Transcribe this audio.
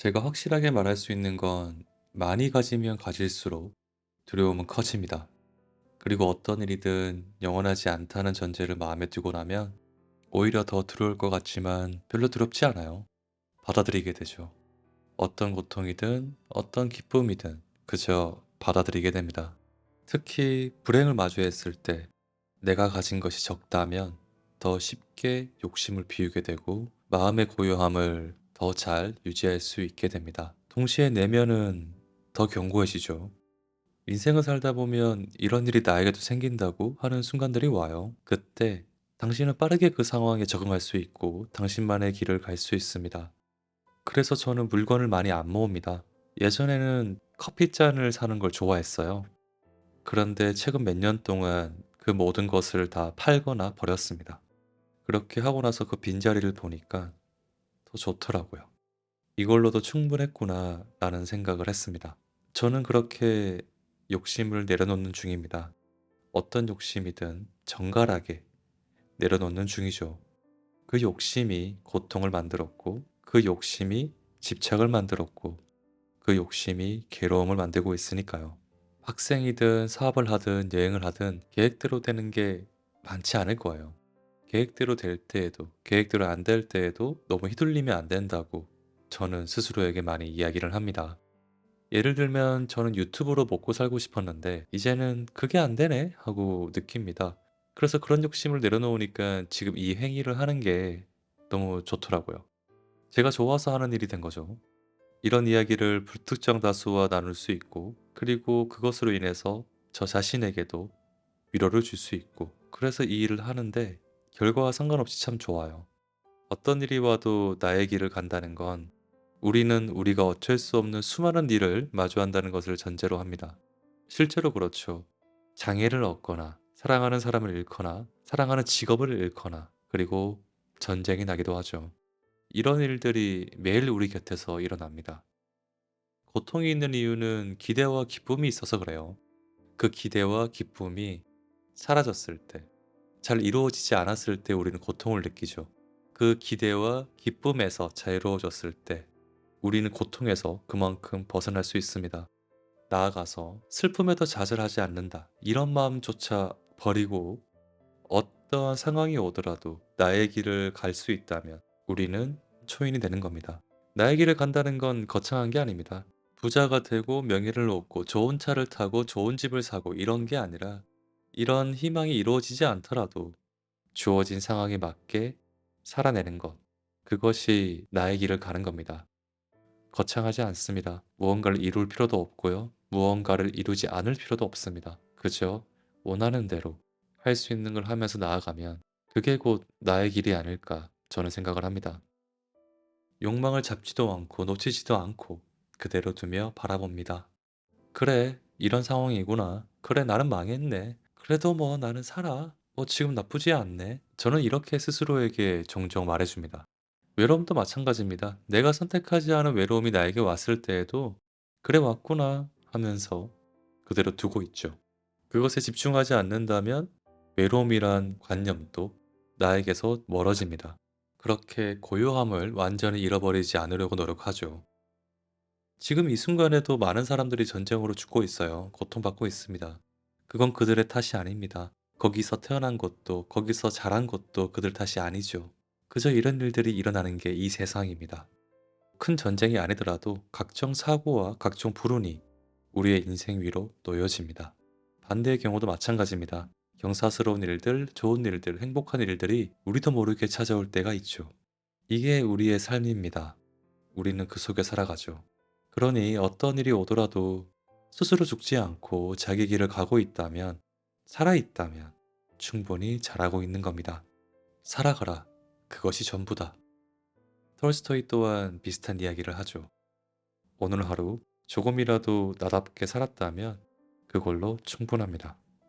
제가 확실하게 말할 수 있는 건 많이 가지면 가질수록 두려움은 커집니다. 그리고 어떤 일이든 영원하지 않다는 전제를 마음에 두고 나면 오히려 더 두려울 것 같지만 별로 두렵지 않아요. 받아들이게 되죠. 어떤 고통이든 어떤 기쁨이든 그저 받아들이게 됩니다. 특히 불행을 마주했을 때 내가 가진 것이 적다면 더 쉽게 욕심을 비우게 되고 마음의 고요함을 더 잘 유지할 수 있게 됩니다. 동시에 내면은 더 견고해지죠. 인생을 살다 보면 이런 일이 나에게도 생긴다고 하는 순간들이 와요. 그때 당신은 빠르게 그 상황에 적응할 수 있고 당신만의 길을 갈 수 있습니다. 그래서 저는 물건을 많이 안 모읍니다. 예전에는 커피잔을 사는 걸 좋아했어요. 그런데 최근 몇 년 동안 그 모든 것을 다 팔거나 버렸습니다. 그렇게 하고 나서 그 빈자리를 보니까 더 좋더라고요. '이걸로도 충분했구나.' 라는 생각을 했습니다. 저는 그렇게 욕심을 내려놓는 중입니다. 어떤 욕심이든 정갈하게 내려놓는 중이죠. 그 욕심이 고통을 만들었고 그 욕심이 집착을 만들었고 그 욕심이 괴로움을 만들고 있으니까요. 학생이든 사업을 하든 여행을 하든 계획대로 되는 게 많지 않을 거예요. 계획대로 될 때에도 계획대로 안 될 때에도 너무 휘둘리면 안 된다고 저는 스스로에게 많이 이야기를 합니다. 예를 들면 저는 유튜브로 먹고 살고 싶었는데 이제는 '그게 안 되네.' 하고 느낍니다. 그래서 그런 욕심을 내려놓으니까 지금 이 행위를 하는 게 너무 좋더라고요. 제가 좋아서 하는 일이 된 거죠. 이런 이야기를 불특정 다수와 나눌 수 있고 그리고 그것으로 인해서 저 자신에게도 위로를 줄 수 있고 그래서 이 일을 하는데 결과와 상관없이 참 좋아요. 어떤 일이 와도 나의 길을 간다는 건 우리는 우리가 어쩔 수 없는 수많은 일을 마주한다는 것을 전제로 합니다. 실제로 그렇죠. 장애를 얻거나 사랑하는 사람을 잃거나 사랑하는 직업을 잃거나 그리고 전쟁이 나기도 하죠. 이런 일들이 매일 우리 곁에서 일어납니다. 고통이 있는 이유는 기대와 기쁨이 있어서 그래요. 그 기대와 기쁨이 사라졌을 때, 잘 이루어지지 않았을 때 우리는 고통을 느끼죠. 그 기대와 기쁨에서 자유로워졌을 때 우리는 고통에서 그만큼 벗어날 수 있습니다. 나아가서 슬픔에도 좌절하지 않는다. 이런 마음조차 버리고 어떠한 상황이 오더라도 나의 길을 갈 수 있다면 우리는 초인이 되는 겁니다. 나의 길을 간다는 건 거창한 게 아닙니다. 부자가 되고 명예를 얻고 좋은 차를 타고 좋은 집을 사고 이런 게 아니라 이런 희망이 이루어지지 않더라도 주어진 상황에 맞게 살아내는 것. 그것이 나의 길을 가는 겁니다. 거창하지 않습니다. 무언가를 이룰 필요도 없고요. 무언가를 이루지 않을 필요도 없습니다. 그저 원하는 대로 할 수 있는 걸 하면서 나아가면 그게 곧 나의 길이 아닐까 저는 생각을 합니다. 욕망을 잡지도 않고 놓치지도 않고 그대로 두며 바라봅니다. 그래, 이런 상황이구나. 그래, 나는 망했네. 그래도 뭐 나는 살아. 뭐 지금 나쁘지 않네. 저는 이렇게 스스로에게 종종 말해줍니다. 외로움도 마찬가지입니다. 내가 선택하지 않은 외로움이 나에게 왔을 때에도 그래 왔구나 하면서 그대로 두고 있죠. 그것에 집중하지 않는다면 외로움이란 관념도 나에게서 멀어집니다. 그렇게 고요함을 완전히 잃어버리지 않으려고 노력하죠. 지금 이 순간에도 많은 사람들이 전쟁으로 죽고 있어요. 고통받고 있습니다. 그건 그들의 탓이 아닙니다. 거기서 태어난 것도, 거기서 자란 것도 그들 탓이 아니죠. 그저 이런 일들이 일어나는 게 이 세상입니다. 큰 전쟁이 아니더라도 각종 사고와 각종 불운이 우리의 인생 위로 놓여집니다. 반대의 경우도 마찬가지입니다. 경사스러운 일들, 좋은 일들, 행복한 일들이 우리도 모르게 찾아올 때가 있죠. 이게 우리의 삶입니다. 우리는 그 속에 살아가죠. 그러니 어떤 일이 오더라도 스스로 죽지 않고 자기 길을 가고 있다면, 살아있다면 충분히 잘하고 있는 겁니다. 살아가라. 그것이 전부다. 톨스토이 또한 비슷한 이야기를 하죠. 오늘 하루 조금이라도 나답게 살았다면 그걸로 충분합니다.